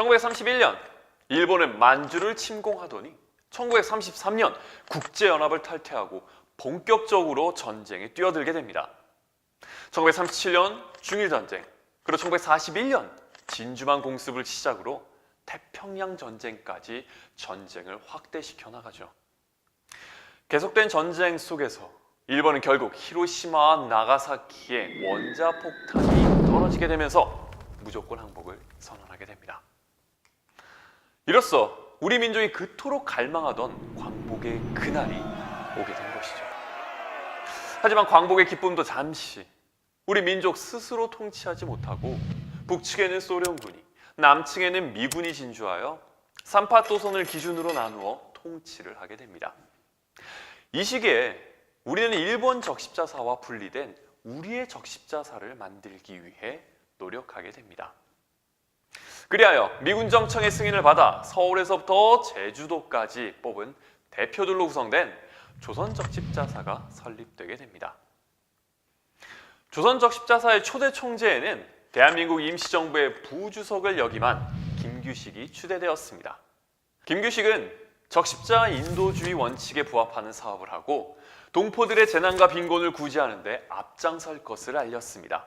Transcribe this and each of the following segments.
1931년 일본은 만주를 침공하더니 1933년 국제연합을 탈퇴하고 본격적으로 전쟁에 뛰어들게 됩니다. 1937년 중일전쟁, 그리고 1941년 진주만 공습을 시작으로 태평양 전쟁까지 전쟁을 확대시켜 나가죠. 계속된 전쟁 속에서 일본은 결국 히로시마와 나가사키에 원자폭탄이 떨어지게 되면서 무조건 항복을 선언하게 됩니다. 이로써 우리 민족이 그토록 갈망하던 광복의 그날이 오게 된 것이죠. 하지만 광복의 기쁨도 잠시 우리 민족 스스로 통치하지 못하고 북측에는 소련군이, 남측에는 미군이 진주하여 삼파토선을 기준으로 나누어 통치를 하게 됩니다. 이 시기에 우리는 일본 적십자사와 분리된 우리의 적십자사를 만들기 위해 노력하게 됩니다. 그리하여 미군 정청의 승인을 받아 서울에서부터 제주도까지 뽑은 대표들로 구성된 조선 적십자사가 설립되게 됩니다. 조선 적십자사의 초대 총재에는 대한민국 임시정부의 부주석을 역임한 김규식이 추대되었습니다. 김규식은 적십자 인도주의 원칙에 부합하는 사업을 하고 동포들의 재난과 빈곤을 구제하는 데 앞장설 것을 알렸습니다.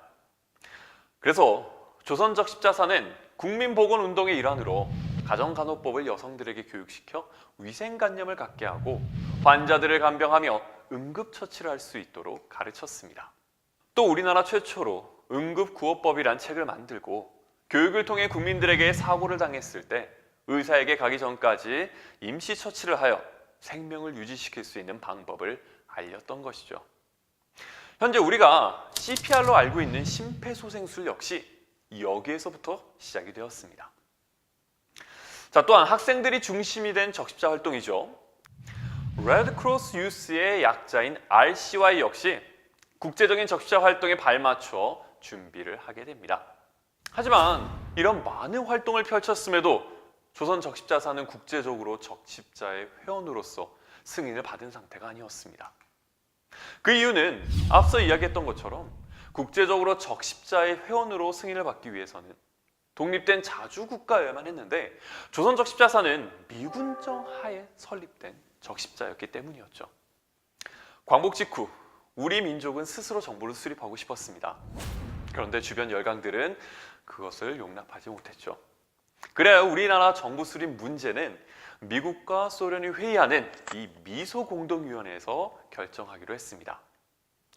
그래서 조선 적십자사는 국민보건운동의 일환으로 가정간호법을 여성들에게 교육시켜 위생관념을 갖게 하고 환자들을 간병하며 응급처치를 할 수 있도록 가르쳤습니다. 또 우리나라 최초로 응급구호법이란 책을 만들고 교육을 통해 국민들에게 사고를 당했을 때 의사에게 가기 전까지 임시처치를 하여 생명을 유지시킬 수 있는 방법을 알렸던 것이죠. 현재 우리가 CPR로 알고 있는 심폐소생술 역시 여기에서부터 시작이 되었습니다. 자, 또한 학생들이 중심이 된 적십자 활동이죠. 레드크로스 유스의 약자인 RCY 역시 국제적인 적십자 활동에 발맞춰 준비를 하게 됩니다. 하지만 이런 많은 활동을 펼쳤음에도 조선 적십자사는 국제적으로 적십자의 회원으로서 승인을 받은 상태가 아니었습니다. 그 이유는 앞서 이야기했던 것처럼 국제적으로 적십자의 회원으로 승인을 받기 위해서는 독립된 자주국가여야만 했는데 조선 적십자사는 미군정 하에 설립된 적십자였기 때문이었죠. 광복 직후 우리 민족은 스스로 정부를 수립하고 싶었습니다. 그런데 주변 열강들은 그것을 용납하지 못했죠. 그래야 우리나라 정부 수립 문제는 미국과 소련이 회의하는 이 미소공동위원회에서 결정하기로 했습니다.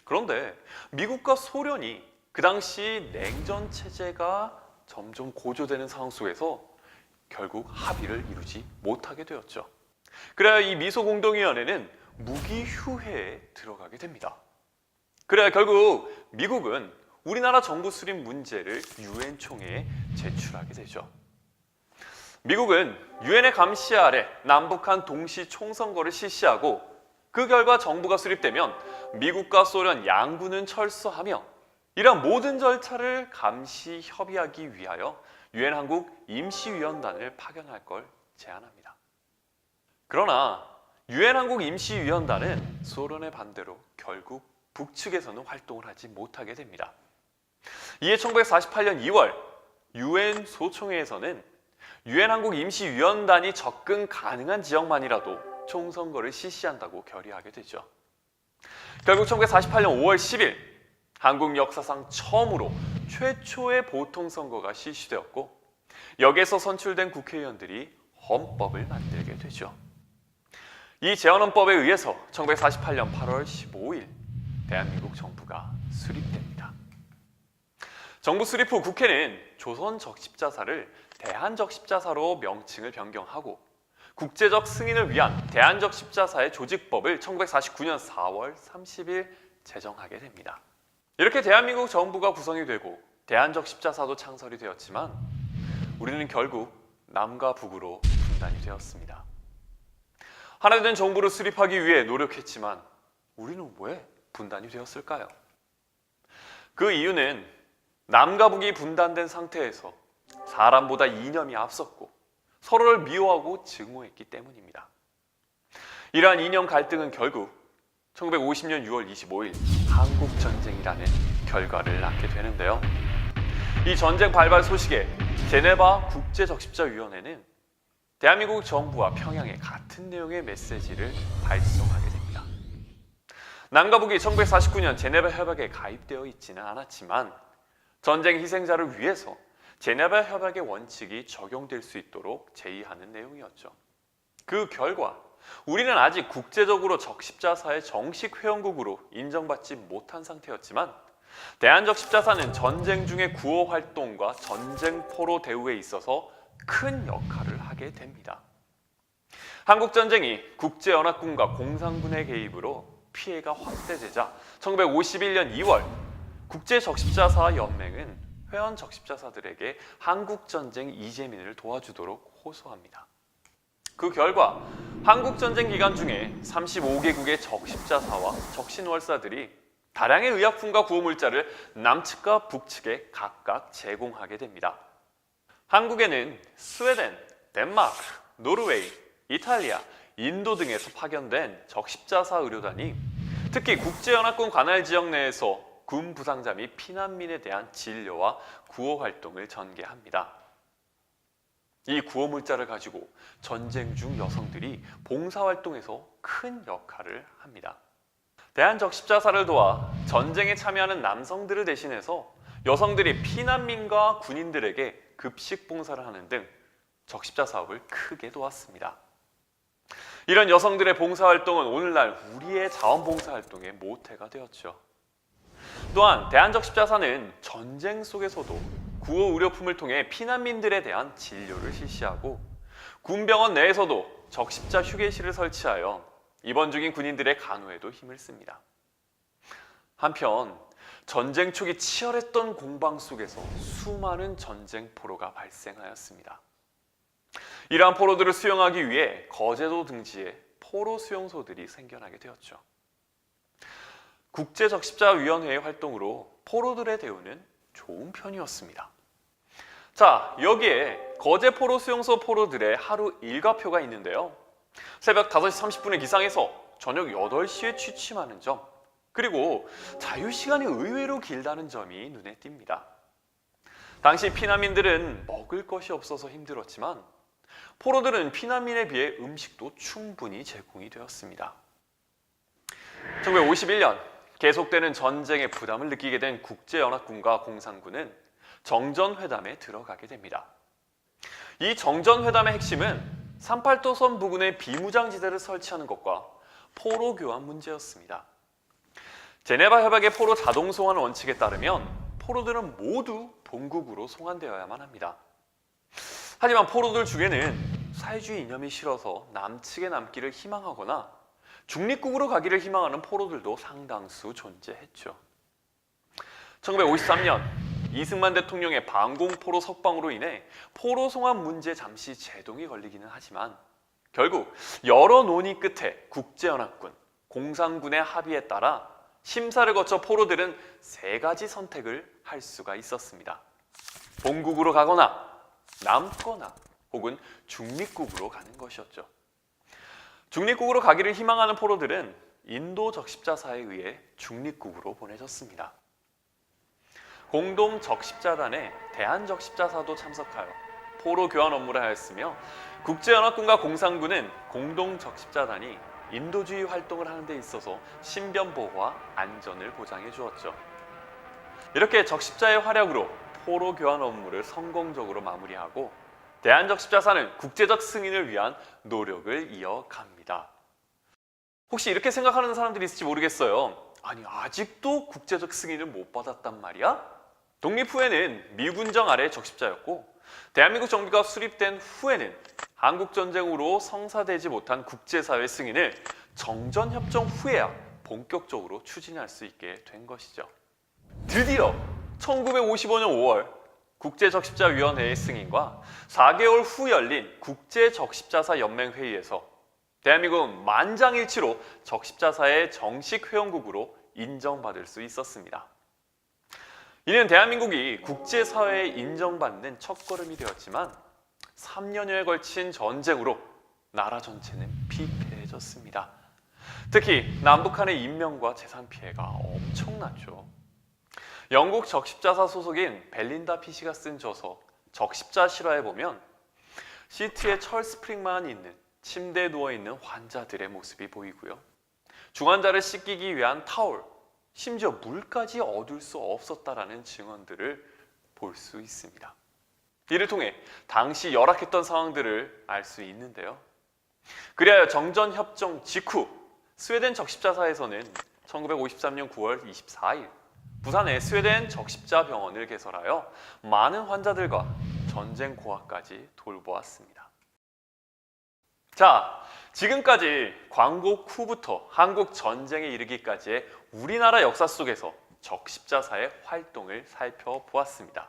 그런데 미국과 소련이 그 당시 냉전 체제가 점점 고조되는 상황 속에서 결국 합의를 이루지 못하게 되었죠. 그래야 이 미소공동위원회는 무기 휴회에 들어가게 됩니다. 그래야 결국 미국은 우리나라 정부 수립 문제를 유엔 총회에 제출하게 되죠. 미국은 유엔의 감시 아래 남북한 동시 총선거를 실시하고 그 결과 정부가 수립되면 미국과 소련 양군은 철수하며 이러한 모든 절차를 감시 협의하기 위하여 유엔 한국 임시위원단을 파견할 걸 제안합니다. 그러나 유엔 한국 임시위원단은 소련의 반대로 결국 북측에서는 활동을 하지 못하게 됩니다. 이에 1948년 2월 유엔 소총회에서는 유엔 한국 임시위원단이 접근 가능한 지역만이라도 총선거를 실시한다고 결의하게 되죠. 결국 1948년 5월 10일 한국 역사상 처음으로 최초의 보통선거가 실시되었고 여기에서 선출된 국회의원들이 헌법을 만들게 되죠. 이 제헌헌법에 의해서 1948년 8월 15일 대한민국 정부가 수립됩니다. 정부 수립 후 국회는 조선 적십자사를 대한적십자사로 명칭을 변경하고 국제적 승인을 위한 대한적십자사의 조직법을 1949년 4월 30일 제정하게 됩니다. 이렇게 대한민국 정부가 구성이 되고 대한적십자사도 창설이 되었지만 우리는 결국 남과 북으로 분단이 되었습니다. 하나 된 정부를 수립하기 위해 노력했지만 우리는 왜 분단이 되었을까요? 그 이유는 남과 북이 분단된 상태에서 사람보다 이념이 앞섰고 서로를 미워하고 증오했기 때문입니다. 이러한 이념 갈등은 결국 1950년 6월 25일 한국전쟁이라는 결과를 낳게 되는데요. 이 전쟁 발발 소식에 제네바 국제적십자위원회는 대한민국 정부와 평양에 같은 내용의 메시지를 발송하게 됩니다. 남과 북이 1949년 제네바 협약에 가입되어 있지는 않았지만 전쟁 희생자를 위해서 제네바 협약의 원칙이 적용될 수 있도록 제의하는 내용이었죠. 그 결과 우리는 아직 국제적으로 적십자사의 정식 회원국으로 인정받지 못한 상태였지만 대한적십자사는 전쟁 중의 구호 활동과 전쟁 포로 대우에 있어서 큰 역할을 하게 됩니다. 한국전쟁이 국제연합군과 공산군의 개입으로 피해가 확대되자 1951년 2월 국제적십자사연맹은 회원 적십자사들에게 한국전쟁 이재민을 도와주도록 호소합니다. 그 결과 한국전쟁 기간 중에 35개국의 적십자사와 적신월사들이 다량의 의약품과 구호물자를 남측과 북측에 각각 제공하게 됩니다. 한국에는 스웨덴, 덴마크, 노르웨이, 이탈리아, 인도 등에서 파견된 적십자사 의료단이 특히 국제연합군 관할 지역 내에서 군 부상자 및 피난민에 대한 진료와 구호 활동을 전개합니다. 이 구호 물자를 가지고 전쟁 중 여성들이 봉사활동에서 큰 역할을 합니다. 대한적십자사를 도와 전쟁에 참여하는 남성들을 대신해서 여성들이 피난민과 군인들에게 급식 봉사를 하는 등 적십자 사업을 크게 도왔습니다. 이런 여성들의 봉사활동은 오늘날 우리의 자원봉사활동의 모태가 되었죠. 또한 대한적십자사는 전쟁 속에서도 구호 의료품을 통해 피난민들에 대한 진료를 실시하고 군병원 내에서도 적십자 휴게실을 설치하여 입원 중인 군인들의 간호에도 힘을 씁니다. 한편 전쟁 초기 치열했던 공방 속에서 수많은 전쟁 포로가 발생하였습니다. 이러한 포로들을 수용하기 위해 거제도 등지에 포로 수용소들이 생겨나게 되었죠. 국제적십자위원회의 활동으로 포로들의 대우는 좋은 편이었습니다. 자, 여기에 거제 포로 수용소 포로들의 하루 일과표가 있는데요. 새벽 5시 30분에 기상해서 저녁 8시에 취침하는 점, 그리고 자유시간이 의외로 길다는 점이 눈에 띕니다. 당시 피난민들은 먹을 것이 없어서 힘들었지만 포로들은 피난민에 비해 음식도 충분히 제공이 되었습니다. 1951년 계속되는 전쟁의 부담을 느끼게 된 국제연합군과 공산군은 정전회담에 들어가게 됩니다. 이 정전회담의 핵심은 38도선 부근에 비무장지대를 설치하는 것과 포로 교환 문제였습니다. 제네바 협약의 포로 자동 송환 원칙에 따르면 포로들은 모두 본국으로 송환되어야만 합니다. 하지만 포로들 중에는 사회주의 이념이 싫어서 남측에 남기를 희망하거나 중립국으로 가기를 희망하는 포로들도 상당수 존재했죠. 1953년 이승만 대통령의 반공포로 석방으로 인해 포로 송환 문제 잠시 제동이 걸리기는 하지만 결국 여러 논의 끝에 국제연합군, 공산군의 합의에 따라 심사를 거쳐 포로들은 3가지 선택을 할 수가 있었습니다. 본국으로 가거나 남거나 혹은 중립국으로 가는 것이었죠. 중립국으로 가기를 희망하는 포로들은 인도 적십자사에 의해 중립국으로 보내졌습니다. 공동 적십자단에 대한적십자사도 참석하여 포로 교환 업무를 하였으며 국제연합군과 공산군은 공동 적십자단이 인도주의 활동을 하는 데 있어서 신변 보호와 안전을 보장해 주었죠. 이렇게 적십자의 활약으로 포로 교환 업무를 성공적으로 마무리하고 대한적십자사는 국제적 승인을 위한 노력을 이어갑니다. 혹시 이렇게 생각하는 사람들이 있을지 모르겠어요. 아니, 아직도 국제적 승인을 못 받았단 말이야? 독립 후에는 미군정 아래 적십자였고 대한민국 정부가 수립된 후에는 한국전쟁으로 성사되지 못한 국제사회 승인을 정전협정 후에야 본격적으로 추진할 수 있게 된 것이죠. 드디어 1955년 5월 국제적십자위원회의 승인과 4개월 후 열린 국제적십자사연맹회의에서 대한민국은 만장일치로 적십자사의 정식 회원국으로 인정받을 수 있었습니다. 이는 대한민국이 국제사회에 인정받는 첫걸음이 되었지만 3년여에 걸친 전쟁으로 나라 전체는 피폐해졌습니다. 특히 남북한의 인명과 재산 피해가 엄청났죠. 영국 적십자사 소속인 벨린다 피시가 쓴 저서 적십자 실화에 보면 시트에 철 스프링만 있는 침대에 누워있는 환자들의 모습이 보이고요. 중환자를 씻기기 위한 타올, 심지어 물까지 얻을 수 없었다라는 증언들을 볼 수 있습니다. 이를 통해 당시 열악했던 상황들을 알 수 있는데요. 그리하여 정전협정 직후 스웨덴 적십자사에서는 1953년 9월 24일 부산에 스웨덴 적십자병원을 개설하여 많은 환자들과 전쟁 고아까지 돌보았습니다. 자, 지금까지 광복 후부터 한국 전쟁에 이르기까지의 우리나라 역사 속에서 적십자사의 활동을 살펴보았습니다.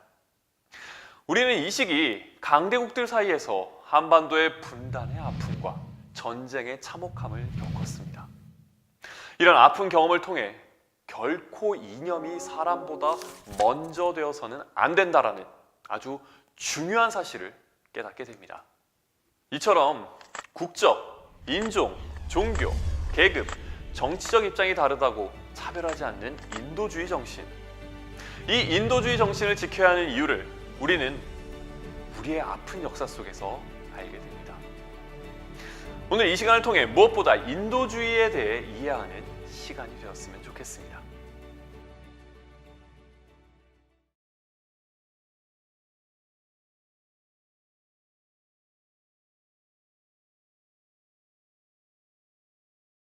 우리는 이 시기 강대국들 사이에서 한반도의 분단의 아픔과 전쟁의 참혹함을 겪었습니다. 이런 아픈 경험을 통해 결코 이념이 사람보다 먼저 되어서는 안 된다라는 아주 중요한 사실을 깨닫게 됩니다. 이처럼 국적, 인종, 종교, 계급, 정치적 입장이 다르다고 차별하지 않는 인도주의 정신. 이 인도주의 정신을 지켜야 하는 이유를 우리는 우리의 아픈 역사 속에서 알게 됩니다. 오늘 이 시간을 통해 무엇보다 인도주의에 대해 이해하는 시간이 되었으면 좋겠습니다.